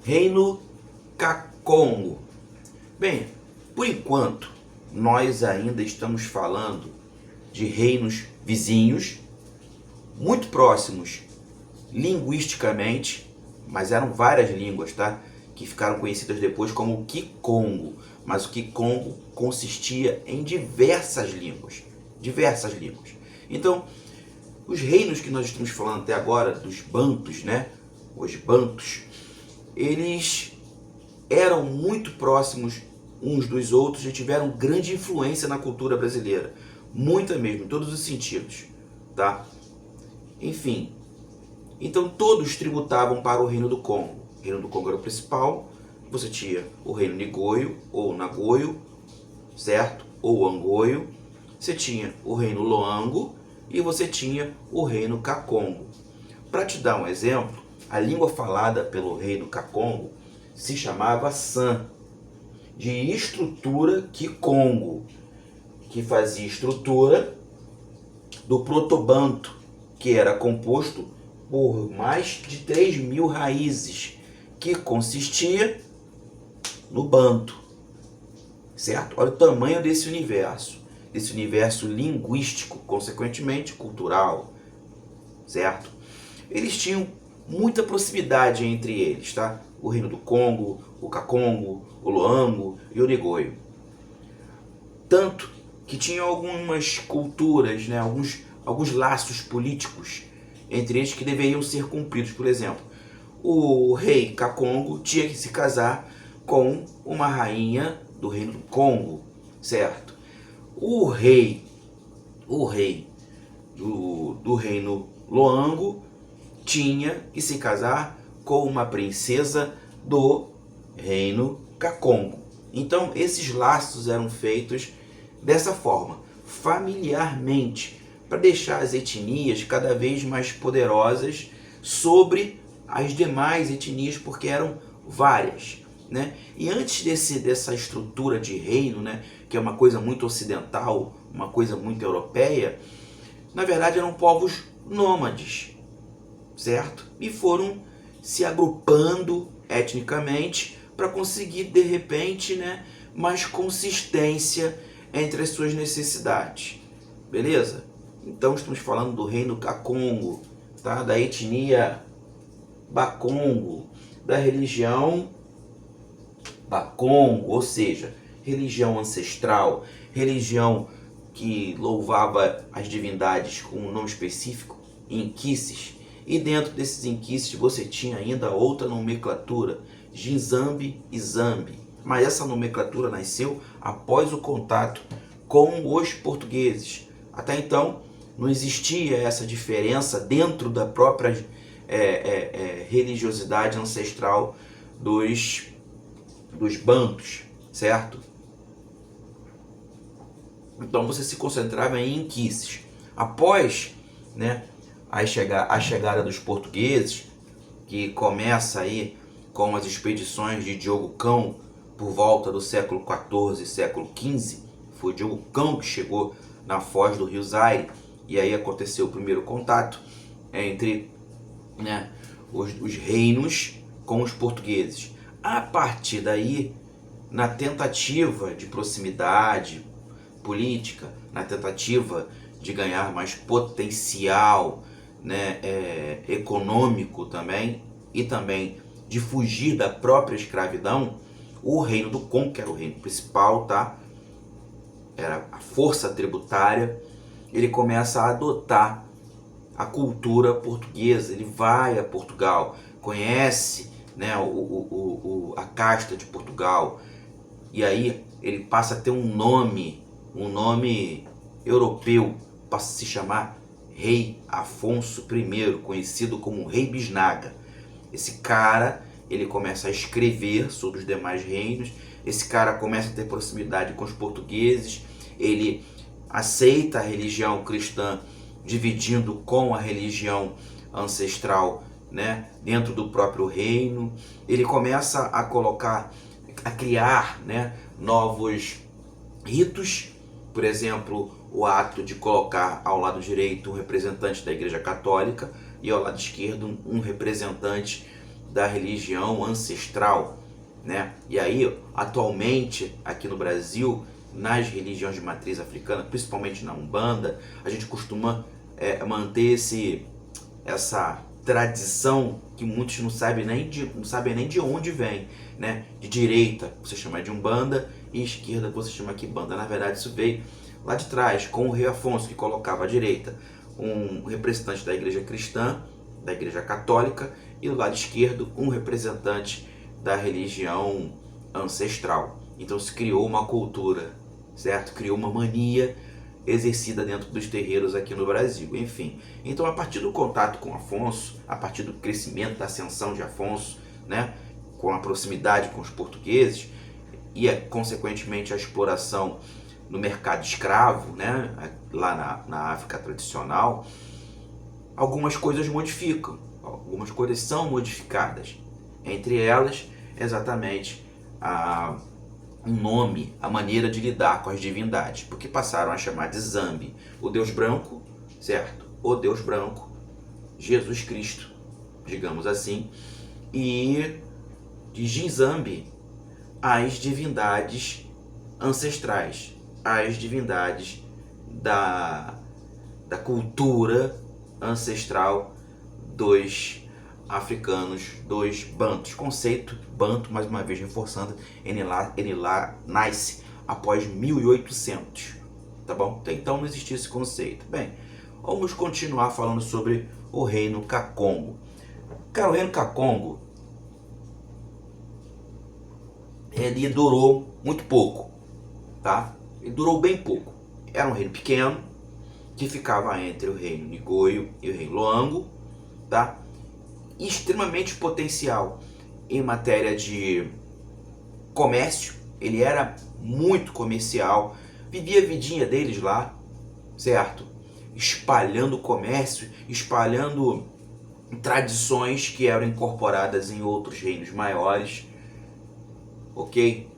Reino Kakongo. Bem, por enquanto, nós ainda estamos falando de reinos vizinhos, muito próximos linguisticamente, mas eram várias línguas, tá? Que ficaram conhecidas depois como o Kikongo. Mas o Kikongo consistia em diversas línguas. Diversas línguas. Então, os reinos que nós estamos falando até agora, dos Bantus, né? Os Bantus, eles eram muito próximos uns dos outros e tiveram grande influência na cultura brasileira. Muita mesmo, em todos os sentidos, tá? Enfim, então todos tributavam para o Reino do Congo. O Reino do Congo era o principal. Você tinha o Reino Nigoio ou Nagoio, certo? Ou Angoio. Você tinha o Reino Loango e você tinha o Reino Kakongo. Para te dar um exemplo, a língua falada pelo Reino Kakongo se chamava San, de estrutura Kikongo, que fazia estrutura do proto-banto, que era composto por mais de 3.000 raízes, que consistia no banto, certo? Olha o tamanho desse universo linguístico, consequentemente cultural, certo? Eles tinham muita proximidade entre eles, tá? O Reino do Congo, o Kakongo, o Loango e o Nigoio. Tanto que tinham algumas culturas, né? alguns laços políticos entre eles que deveriam ser cumpridos. Por exemplo, o rei Kakongo tinha que se casar com uma rainha do Reino do Congo, certo? O rei do Reino Loango tinha que se casar com uma princesa do Reino Kakongo. Então esses laços eram feitos dessa forma, familiarmente, para deixar as etnias cada vez mais poderosas sobre as demais etnias, porque eram várias, né? E antes dessa estrutura de reino, né, que é uma coisa muito ocidental, uma coisa muito europeia, na verdade eram povos nômades, certo? E foram se agrupando etnicamente para conseguir, de repente, né, mais consistência entre as suas necessidades. Beleza? Então estamos falando do Reino Kakongo, tá? Da etnia Bakongo, da religião Bakongo, ou seja, religião ancestral, religião que louvava as divindades com um nome específico, Inquices. E dentro desses Inquices você tinha ainda outra nomenclatura, Ginzambi e Zambi. Mas essa nomenclatura nasceu após o contato com os portugueses. Até então não existia essa diferença dentro da própria religiosidade ancestral dos bantus, certo? Então você se concentrava em Inquices. Após, né, a chegada dos portugueses, que começa aí com as expedições de Diogo Cão por volta do século XIV e século XV, foi Diogo Cão que chegou na foz do Rio Zaire, e aí aconteceu o primeiro contato entre, né, os reinos com os portugueses. A partir daí, na tentativa de proximidade política, na tentativa de ganhar mais potencial, né, econômico também, e também de fugir da própria escravidão, o Reino do Congo, que era o reino principal, tá? Era a força tributária, ele começa a adotar a cultura portuguesa. Ele vai a Portugal, conhece, né, a casta de Portugal, e aí ele passa a ter um nome europeu, passa a se chamar Rei Afonso I, conhecido como Rei Bisnaga. Esse cara, ele começa a escrever sobre os demais reinos, esse cara começa a ter proximidade com os portugueses, ele aceita a religião cristã dividindo com a religião ancestral, né, dentro do próprio reino. Ele começa a criar, né, novos ritos, por exemplo, o ato de colocar ao lado direito um representante da Igreja Católica e ao lado esquerdo um representante da religião ancestral, né? E aí, atualmente, aqui no Brasil, nas religiões de matriz africana, principalmente na Umbanda, a gente costuma manter essa tradição que muitos não sabem nem de onde vem, né? De direita você chama de Umbanda e esquerda você chama de Banda. Na verdade, isso veio lá de trás, com o rei Afonso, que colocava à direita um representante da igreja cristã, da igreja católica, e do lado esquerdo um representante da religião ancestral. Então se criou uma cultura, certo? Criou uma mania exercida dentro dos terreiros aqui no Brasil, enfim. Então, a partir do contato com Afonso, a partir do crescimento, da ascensão de Afonso, né, com a proximidade com os portugueses e, consequentemente, a exploração no mercado escravo, né, lá na África tradicional, algumas coisas modificam, algumas coisas são modificadas. Entre elas, exatamente, um nome, a maneira de lidar com as divindades, porque passaram a chamar de Zambi o Deus branco, certo? O Deus branco, Jesus Cristo, digamos assim, e de Nzambi as divindades ancestrais, as divindades da cultura ancestral dos africanos, dos bantos. Conceito banto, mais uma vez reforçando, ele lá nasce após 1800, tá bom? Até então não existia esse conceito. Bem, vamos continuar falando sobre o reino Kakongo. Cara, o reino Kakongo, ele durou muito pouco, tá? Ele durou bem pouco. Era um reino pequeno, que ficava entre o reino Nigoio e o reino Loango, tá? Extremamente potencial em matéria de comércio, ele era muito comercial, vivia a vidinha deles lá, certo? Espalhando comércio, espalhando tradições que eram incorporadas em outros reinos maiores, ok?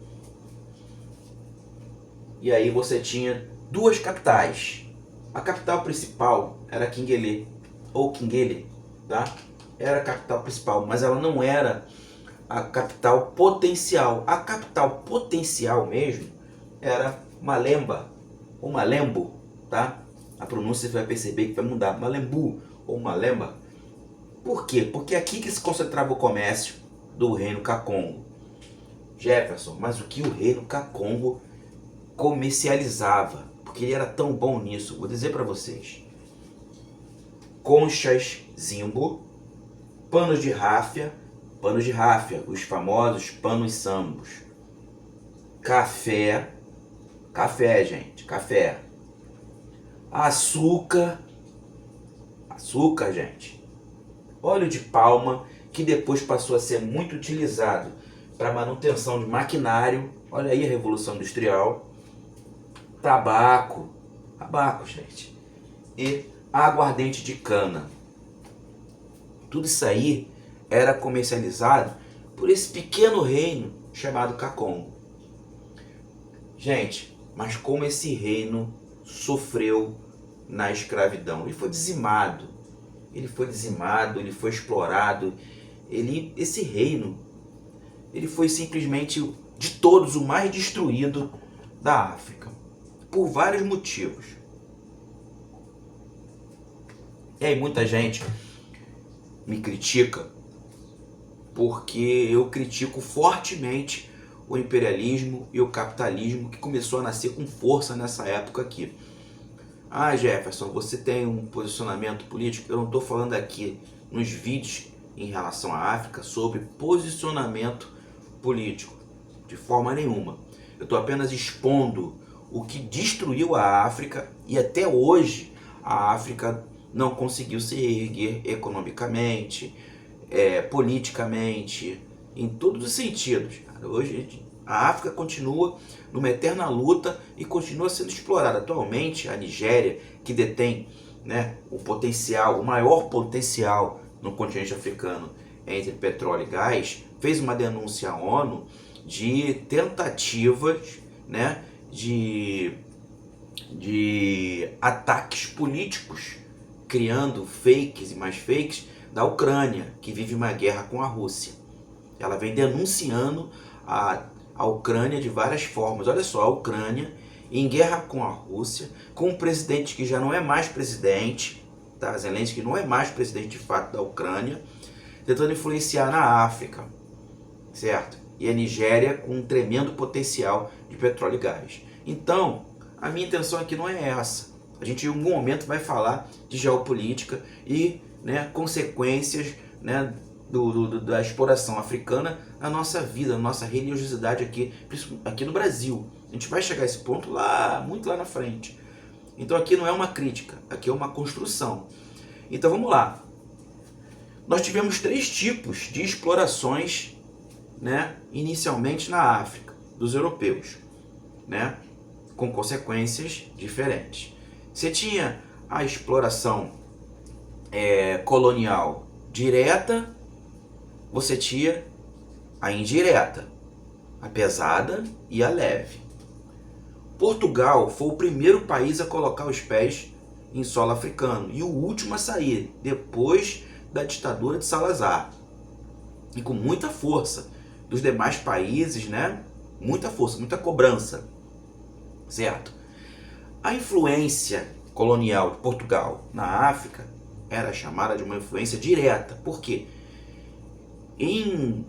E aí você tinha duas capitais. A capital principal era Kingele, ou Kingele, tá? Era a capital principal, mas ela não era a capital potencial. A capital potencial mesmo era Malemba, ou Malembo, tá? A pronúncia você vai perceber que vai mudar, Malembu ou Malemba. Por quê? Porque é aqui que se concentrava o comércio do reino Kakongo. Jefferson, mas o que o reino Kakongo comercializava? Porque ele era tão bom nisso, vou dizer para vocês. Conchas Zimbo, panos de ráfia, os famosos panos sambos. Café, gente, café. Açúcar, gente. Óleo de palma, que depois passou a ser muito utilizado para manutenção de maquinário. Olha aí a Revolução Industrial. Tabaco, gente. E aguardente de cana. Tudo isso aí era comercializado por esse pequeno reino chamado Kakongo. Gente, mas como esse reino sofreu na escravidão? Ele foi dizimado, ele foi explorado. Esse reino, ele foi simplesmente, de todos, o mais destruído da África, por vários motivos. E aí muita gente me critica porque eu critico fortemente o imperialismo e o capitalismo que começou a nascer com força nessa época aqui. Ah, Jefferson, você tem um posicionamento político? Eu não estou falando aqui nos vídeos em relação à África sobre posicionamento político, de forma nenhuma. Eu estou apenas expondo o que destruiu a África e até hoje a África não conseguiu se reerguer economicamente, politicamente, em todos os sentidos. Hoje a África continua numa eterna luta e continua sendo explorada. Atualmente a Nigéria, que detém, né, o maior potencial no continente africano entre petróleo e gás, fez uma denúncia à ONU de tentativas, né, de ataques políticos, criando fakes e mais fakes da Ucrânia, que vive uma guerra com a Rússia. Ela vem denunciando a Ucrânia de várias formas. Olha só, a Ucrânia em guerra com a Rússia, com um presidente que já não é mais presidente, tá? Zelensky não é mais presidente de fato da Ucrânia, tentando influenciar na África, certo? E a Nigéria com um tremendo potencial de petróleo e gás. Então, a minha intenção aqui não é essa. A gente em algum momento vai falar de geopolítica e, né, consequências, né, da exploração africana na nossa vida, na nossa religiosidade aqui no Brasil. A gente vai chegar a esse ponto lá, muito lá na frente. Então aqui não é uma crítica, aqui é uma construção. Então vamos lá. Nós tivemos 3 tipos de explorações, né, inicialmente na África, dos europeus, né, com consequências diferentes. Você tinha a exploração colonial direta, você tinha a indireta, a pesada e a leve. Portugal foi o primeiro país a colocar os pés em solo africano e o último a sair, depois da ditadura de Salazar. E com muita força dos demais países, né? Muita força, muita cobrança, certo? A influência colonial de Portugal na África era chamada de uma influência direta. Por quê? Em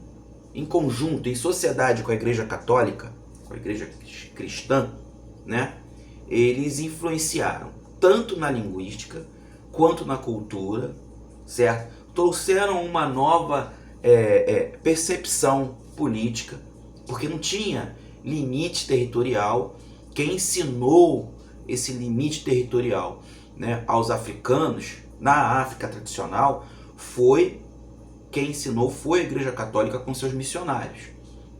conjunto, em sociedade com a Igreja Católica, com a Igreja Cristã, né? Eles influenciaram tanto na linguística quanto na cultura, certo? Trouxeram uma nova percepção política, porque não tinha limite territorial. Quem ensinou esse limite territorial, né, aos africanos na África tradicional quem ensinou foi a Igreja Católica com seus missionários,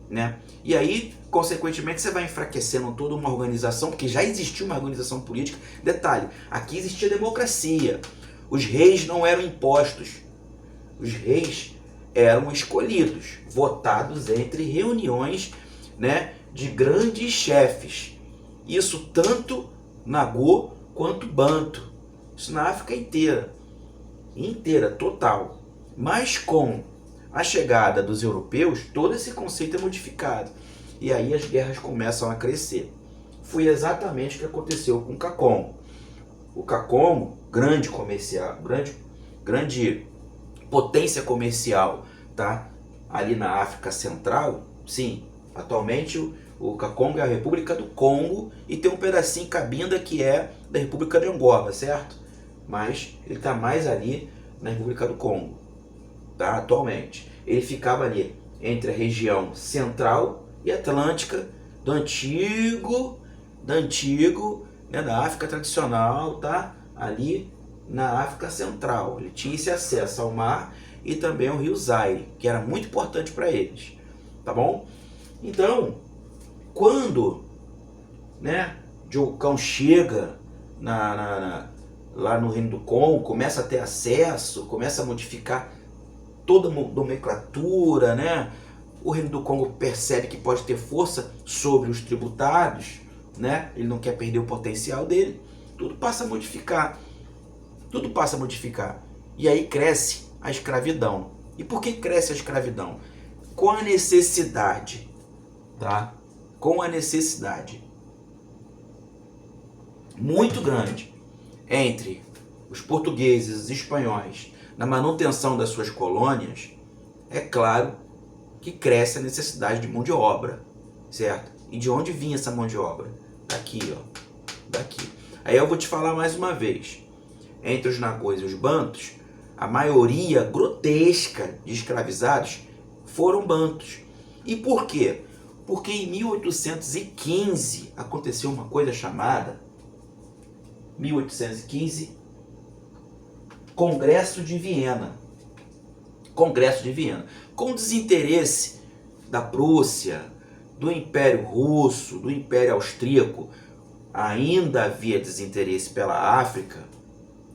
né? E aí, consequentemente, você vai enfraquecendo toda uma organização, porque já existia uma organização política. Detalhe, aqui existia democracia. Os reis não eram impostos. Os reis eram escolhidos, votados entre reuniões, né, de grandes chefes. Isso tanto Nagô quanto Banto. Isso na África inteira, total. Mas com a chegada dos europeus, todo esse conceito é modificado. E aí as guerras começam a crescer. Foi exatamente o que aconteceu com o Kakongo. O Kakongo, grande potência comercial, tá? Ali na África Central, sim. Atualmente o Kakongo é a República do Congo e tem um pedacinho Cabinda que é da República de Angola, certo? Mas ele está mais ali na República do Congo, tá? Atualmente. Ele ficava ali entre a região central e atlântica do antigo, né, da África tradicional, tá? Ali na África Central. Ele tinha esse acesso ao mar e também ao rio Zaire, que era muito importante para eles, tá bom? Então, quando, né, Jocão chega lá no Reino do Congo, começa a ter acesso, começa a modificar toda a nomenclatura, né? O Reino do Congo percebe que pode ter força sobre os tributários, né? Ele não quer perder o potencial dele. Tudo passa a modificar. E aí cresce a escravidão. E por que cresce a escravidão? Com a necessidade, tá? Com a necessidade muito grande entre os portugueses e os espanhóis na manutenção das suas colônias, é claro que cresce a necessidade de mão de obra, certo? E de onde vinha essa mão de obra? Daqui, ó. Daqui. Aí eu vou te falar mais uma vez. Entre os nagôs e os bantos, a maioria grotesca de escravizados foram bantos. E por quê? Porque em 1815 aconteceu uma coisa chamada 1815 Congresso de Viena. Com desinteresse da Prússia, do Império Russo, do Império Austríaco, ainda havia desinteresse pela África,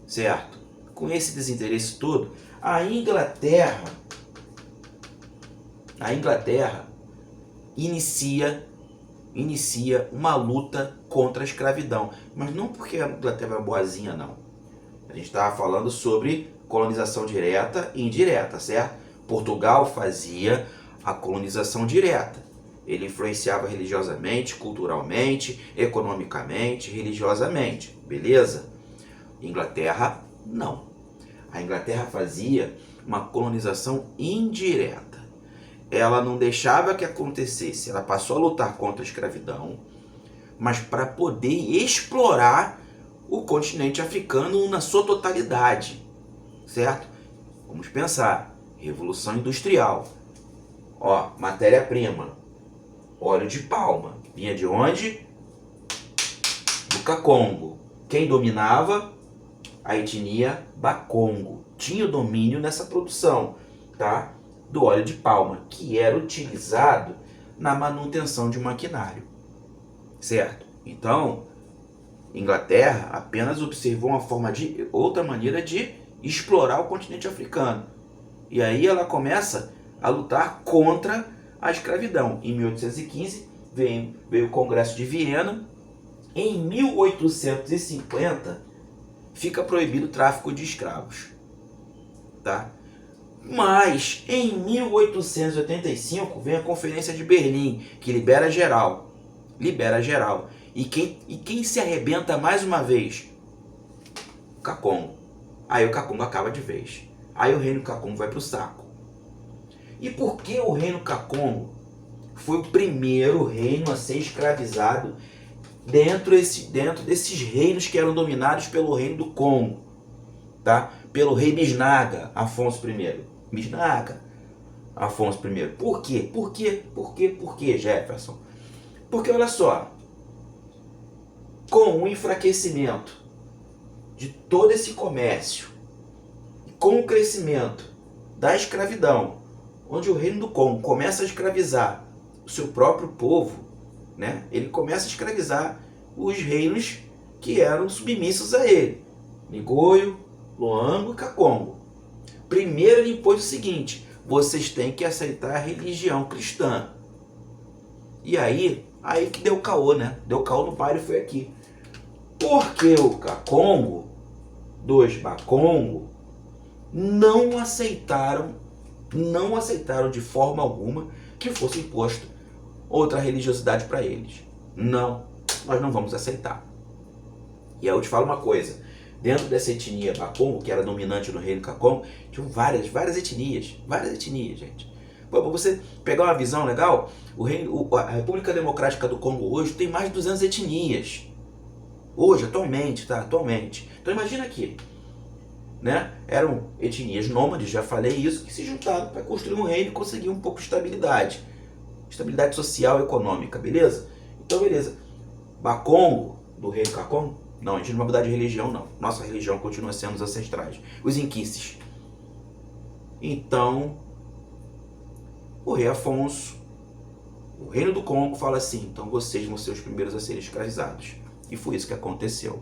certo? Com esse desinteresse todo, a Inglaterra inicia uma luta contra a escravidão. Mas não porque a Inglaterra é boazinha, não. A gente estava falando sobre colonização direta e indireta, certo? Portugal fazia a colonização direta. Ele influenciava religiosamente, culturalmente, economicamente, religiosamente, beleza? Inglaterra, não. A Inglaterra fazia uma colonização indireta. Ela não deixava que acontecesse, ela passou a lutar contra a escravidão, mas para poder explorar o continente africano na sua totalidade, certo? Vamos pensar, Revolução Industrial. Ó, matéria-prima, óleo de palma, vinha de onde? Do Kacongo. Quem dominava? A etnia Bakongo. Tinha o domínio nessa produção, tá? Do óleo de palma, que era utilizado na manutenção de maquinário, certo? Então, Inglaterra apenas observou outra maneira de explorar o continente africano. E aí ela começa a lutar contra a escravidão. Em 1815 veio o Congresso de Viena. Em 1850 fica proibido o tráfico de escravos, tá? Mas em 1885 vem a Conferência de Berlim, que libera geral. Libera geral. E quem se arrebenta mais uma vez? O Kacongo. Aí o Kacongo acaba de vez. Aí o reino Kacongo vai para o saco. E por que o reino Kacongo foi o primeiro reino a ser escravizado dentro desses reinos que eram dominados pelo reino do Congo, tá? Pelo rei Bisnaga, Afonso I. Bisnaga, Afonso I. Por quê? Por quê, Jefferson? Porque olha só, com o enfraquecimento de todo esse comércio, com o crescimento da escravidão, onde o reino do Congo começa a escravizar o seu próprio povo, né? Ele começa a escravizar os reinos que eram submissos a ele, Nigoio, Loango e Kacongo. Primeiro ele impôs o seguinte: vocês têm que aceitar a religião cristã. E aí que deu caô, né? Deu caô no baile, foi aqui. Porque o Kacongo, dos Bakongo, não aceitaram de forma alguma que fosse imposto outra religiosidade para eles. Não, nós não vamos aceitar. E aí eu te falo uma coisa, dentro dessa etnia Bakongo, que era dominante no reino Kacongo, tinham várias etnias, gente. Para você pegar uma visão legal, a República Democrática do Congo hoje tem mais de 200 etnias. Hoje, atualmente, tá? Atualmente. Então imagina aqui, né? Eram etnias nômades, já falei isso, que se juntaram para construir um reino e conseguir um pouco de estabilidade. Estabilidade social e econômica, beleza? Então, beleza. Bakongo, do reino Kacongo, não, a gente não vai mudar de religião, não. Nossa religião continua sendo os ancestrais. Os inquices. Então, o rei Afonso, o reino do Congo, fala assim: então vocês vão ser os primeiros a serem escravizados. E foi isso que aconteceu.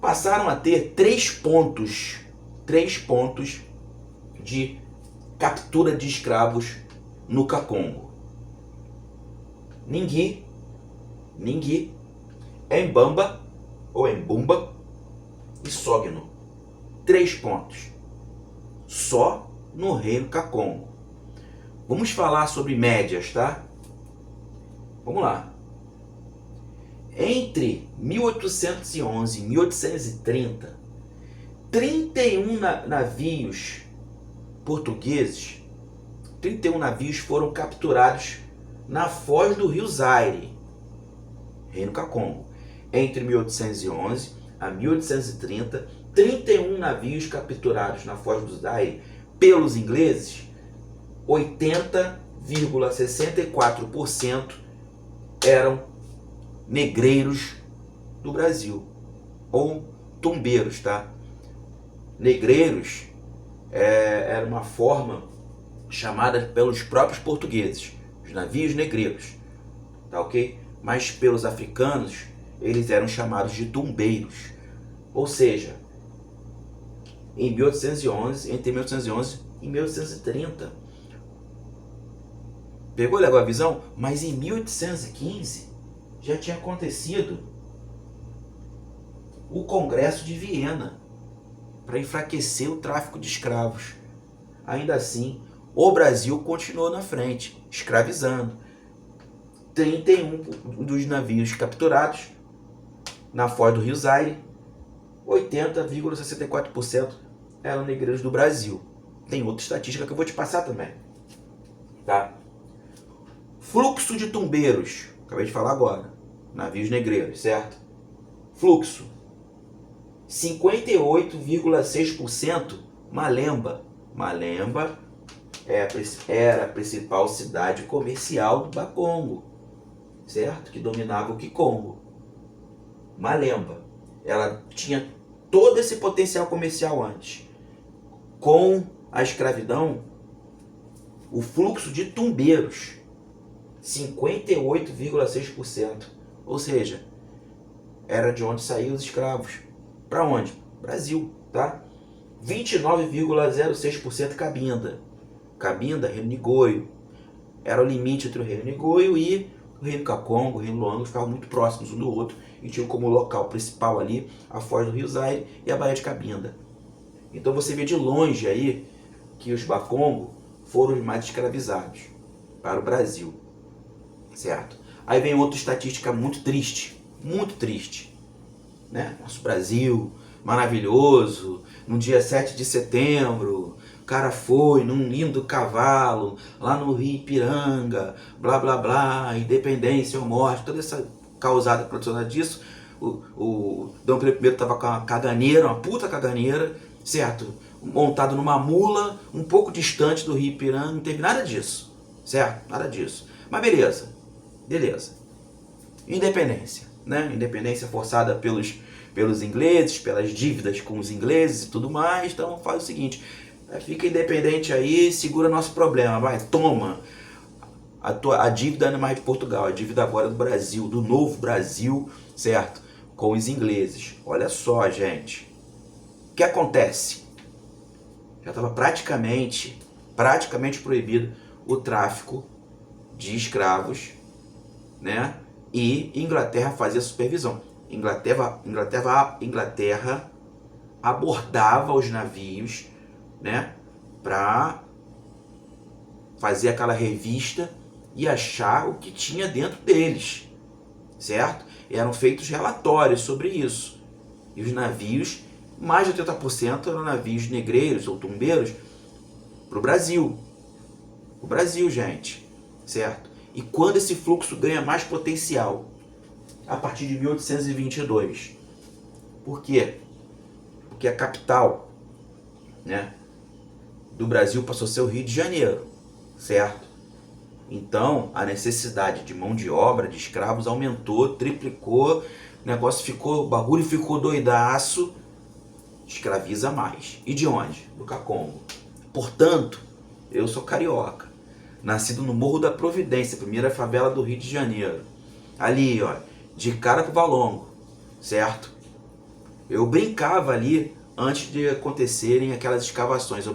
Passaram a ter 3 pontos de captura de escravos no Kacongo: Ningui, Embamba ou Embumba e Sogno. 3 pontos. Só no reino Kacongo. Vamos falar sobre médias, tá? Vamos lá. Entre 1811 e 1830, 31 navios portugueses, 31 navios foram capturados na foz do rio Zaire, reino Kacongo. Entre 1811 a 1830, 31 navios capturados na foz do Zaire pelos ingleses, 80,64% eram negreiros do Brasil, ou tumbeiros, tá? Negreiros era uma forma chamada pelos próprios portugueses, os navios negreiros, tá ok? Mas pelos africanos, eles eram chamados de tumbeiros. Ou seja, em 1811, entre 1811 e 1830, pegou legal a visão? Mas em 1815 já tinha acontecido o Congresso de Viena. para enfraquecer o tráfico de escravos. Ainda assim, o Brasil continuou na frente, escravizando. 31 dos navios capturados na foz do Rio Zaire, 80,64% eram negreiros do Brasil. Tem outra estatística que eu vou te passar também. Tá? Fluxo de tumbeiros, acabei de falar agora, navios negreiros, certo? Fluxo, 58,6% Malemba. Malemba era a principal cidade comercial do Bakongo, certo? Que dominava o Kikongo. Malemba, ela tinha todo esse potencial comercial antes. Com a escravidão, o fluxo de tumbeiros, 58,6%. Ou seja, era de onde saíam os escravos. Para onde? Brasil, tá? 29,06% Cabinda. Cabinda, Reino Nigoio. Era o limite entre o Reino Nigoio e o Reino Kakongo, o Reino Luango, ficavam muito próximos um do outro e tinham como local principal ali a foz do Rio Zaire e a Baía de Cabinda. Então você vê de longe aí que os Bakongo foram os mais escravizados para o Brasil, certo? Aí vem outra estatística muito triste, né? Nosso Brasil, maravilhoso, no dia 7 de setembro, o cara foi num lindo cavalo, lá no Rio Ipiranga, blá blá blá, independência ou morte, toda essa causada relacionada disso. O Dom Pedro I estava com uma caganeira, uma puta caganeira, certo? Montado numa mula, um pouco distante do Rio Ipiranga, não teve nada disso, certo? Nada disso. Mas beleza. Independência, né? Independência forçada pelos ingleses, pelas dívidas com os ingleses e tudo mais. Então faz o seguinte, fica independente aí, segura nosso problema, vai, toma. A dívida não é mais de Portugal, a dívida agora é do Brasil, do novo Brasil, certo? Com os ingleses. Olha só, gente. O que acontece? Já estava praticamente proibido o tráfico de escravos, né? E Inglaterra fazia supervisão. Inglaterra abordava os navios, né? Para fazer aquela revista e achar o que tinha dentro deles, certo? Eram feitos relatórios sobre isso. E os navios, mais de 80% eram navios negreiros ou tumbeiros para o Brasil. O Brasil, gente, certo? E quando esse fluxo ganha mais potencial? A partir de 1822. Por quê? Porque a capital, né, do Brasil passou a ser o Rio de Janeiro, certo? Então, a necessidade de mão de obra, de escravos, aumentou, triplicou, o bagulho ficou doidaço, escraviza mais. E de onde? Do Kakongo. Portanto, eu sou carioca, nascido no Morro da Providência, primeira favela do Rio de Janeiro. Ali, ó, de cara pro Valongo, certo? Eu brincava ali antes de acontecerem aquelas escavações. Eu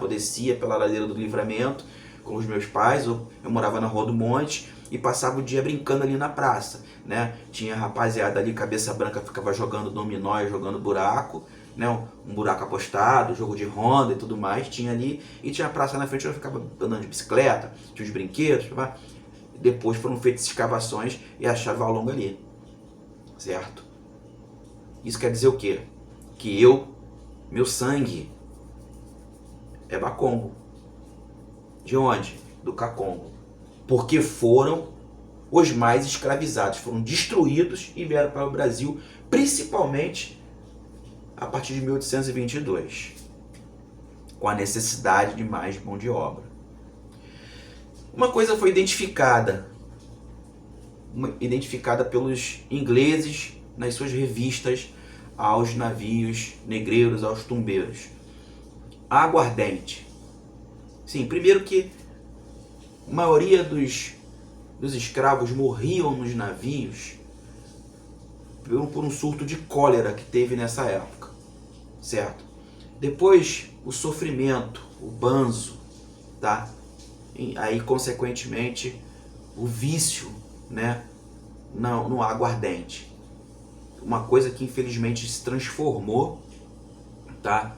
descia pela ladeira do Livramento com os meus pais, eu morava na Rua do Monte e passava o dia brincando ali na praça, né? Tinha rapaziada ali, cabeça branca, ficava jogando dominó e jogando buraco, né? Um buraco apostado, jogo de ronda e tudo mais, tinha ali, e tinha a praça na frente, eu ficava andando de bicicleta, tinha os brinquedos, depois foram feitas escavações e acharam o Valongo ali, certo? Isso quer dizer o quê? Que meu sangue é Bakongo. De onde? Do Kakongo. Porque foram os mais escravizados, foram destruídos e vieram para o Brasil, principalmente a partir de 1822, com a necessidade de mais mão de obra. Uma coisa foi identificada pelos ingleses nas suas revistas aos navios negreiros, aos tumbeiros. A aguardente. Sim, primeiro que a maioria dos escravos morriam nos navios por um surto de cólera que teve nessa época, certo? Depois, o sofrimento, o banzo, tá? E aí, consequentemente, o vício, né? No aguardente. Uma coisa que infelizmente se transformou, tá?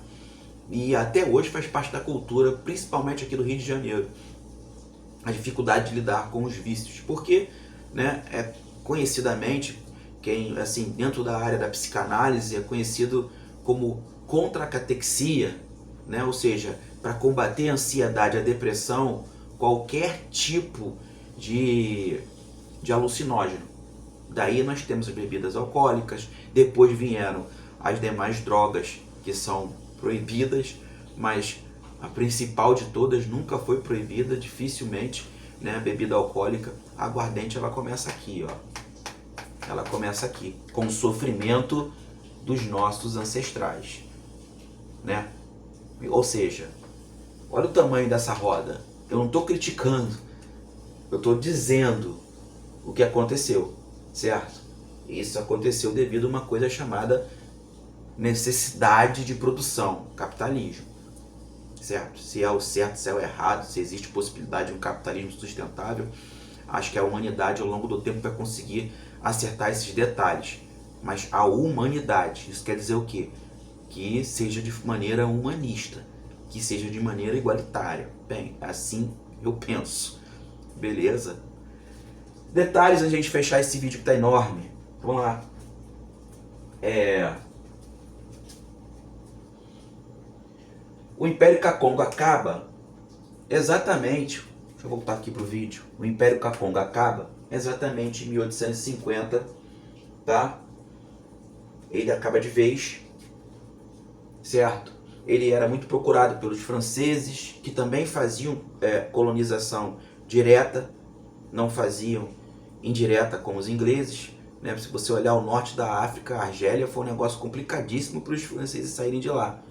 e até hoje faz parte da cultura, principalmente aqui do Rio de Janeiro, a dificuldade de lidar com os vícios, porque, né, é conhecidamente, quem, assim, dentro da área da psicanálise é conhecido como contracatexia, né, ou seja, para combater a ansiedade, a depressão, qualquer tipo de alucinógeno. Daí nós temos as bebidas alcoólicas, depois vieram as demais drogas que são proibidas, mas a principal de todas nunca foi proibida, dificilmente, né, a bebida alcoólica. A aguardente, ela começa aqui, ó. Ela começa aqui, com o sofrimento dos nossos ancestrais, né? Ou seja, olha o tamanho dessa roda. Eu não estou criticando, eu estou dizendo o que aconteceu, certo? Isso aconteceu devido a uma coisa chamada necessidade de produção, capitalismo, certo? Se é o certo, se é o errado, se existe possibilidade de um capitalismo sustentável, acho que a humanidade ao longo do tempo vai conseguir acertar esses detalhes. Mas a humanidade, isso quer dizer o quê? Que seja de maneira humanista, que seja de maneira igualitária. Bem, assim eu penso. Beleza? Detalhes a gente fechar esse vídeo que tá enorme. Vamos lá. O Império Kakongo acaba exatamente... Deixa eu voltar aqui pro vídeo. O Império Kakongo acaba exatamente em 1850, tá? Ele acaba de vez, certo? Ele era muito procurado pelos franceses, que também faziam colonização direta, não faziam indireta como os ingleses, né? Se você olhar o norte da África, a Argélia foi um negócio complicadíssimo para os franceses saírem de lá.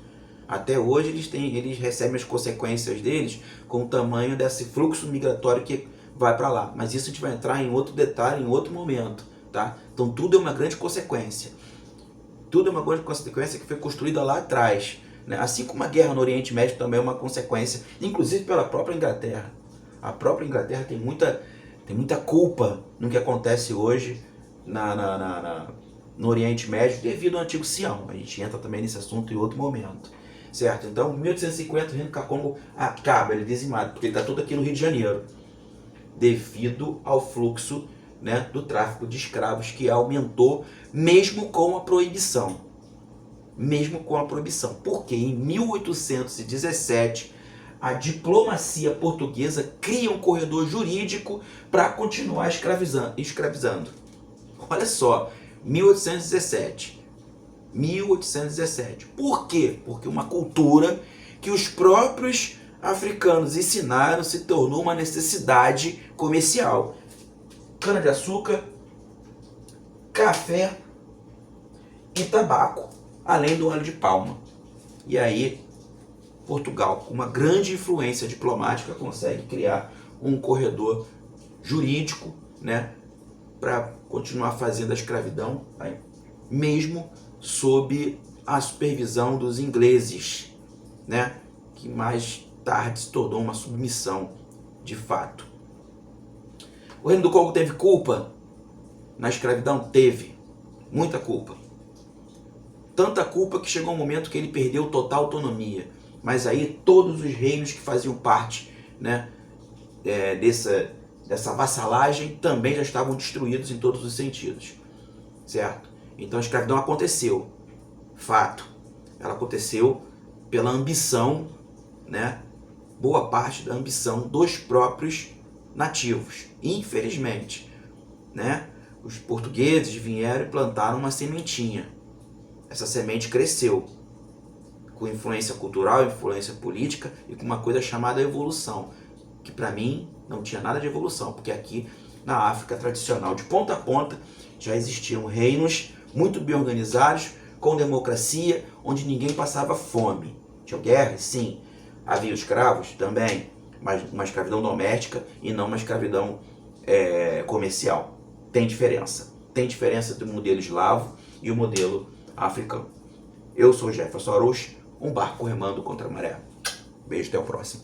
Até hoje eles recebem as consequências deles com o tamanho desse fluxo migratório que vai para lá. Mas isso a gente vai entrar em outro detalhe, em outro momento, tá? Então tudo é uma grande consequência. Tudo é uma grande consequência que foi construída lá atrás, né? Assim como a guerra no Oriente Médio também é uma consequência, inclusive pela própria Inglaterra. A própria Inglaterra tem muita culpa no que acontece hoje no Oriente Médio devido ao antigo Sião. A gente entra também nesse assunto em outro momento. Certo? Então, em 1850, o reino Kakongo acaba, ele é dizimado, porque ele está todo aqui no Rio de Janeiro, devido ao fluxo, né, do tráfico de escravos, que aumentou mesmo com a proibição. Mesmo com a proibição. Porque em 1817, a diplomacia portuguesa cria um corredor jurídico para continuar escravizando. Olha só, 1817. Por quê? Porque uma cultura que os próprios africanos ensinaram se tornou uma necessidade comercial. Cana-de-açúcar, café e tabaco, além do óleo de palma. E aí, Portugal, com uma grande influência diplomática, consegue criar um corredor jurídico, né, para continuar fazendo a escravidão, mesmo sob a supervisão dos ingleses, né, que mais tarde se tornou uma submissão de fato. O Reino do Congo teve culpa na escravidão? Teve, muita culpa. Tanta culpa que chegou um momento que ele perdeu total autonomia. Mas aí todos os reinos que faziam parte, né, dessa vassalagem também já estavam destruídos em todos os sentidos, certo? Então a escravidão aconteceu, fato. Ela aconteceu pela ambição, né? Boa parte da ambição dos próprios nativos. Infelizmente, né? Os portugueses vieram e plantaram uma sementinha. Essa semente cresceu com influência cultural, influência política e com uma coisa chamada evolução, que para mim não tinha nada de evolução, porque aqui na África tradicional, de ponta a ponta, já existiam reinos muito bem organizados, com democracia, onde ninguém passava fome. Tinha guerra? Sim. Havia escravos? Também. Mas uma escravidão doméstica e não uma escravidão comercial. Tem diferença. Tem diferença entre o modelo eslavo e o modelo africano. Eu sou Jefferson Arouche, um barco remando contra a maré. Beijo, até o próximo.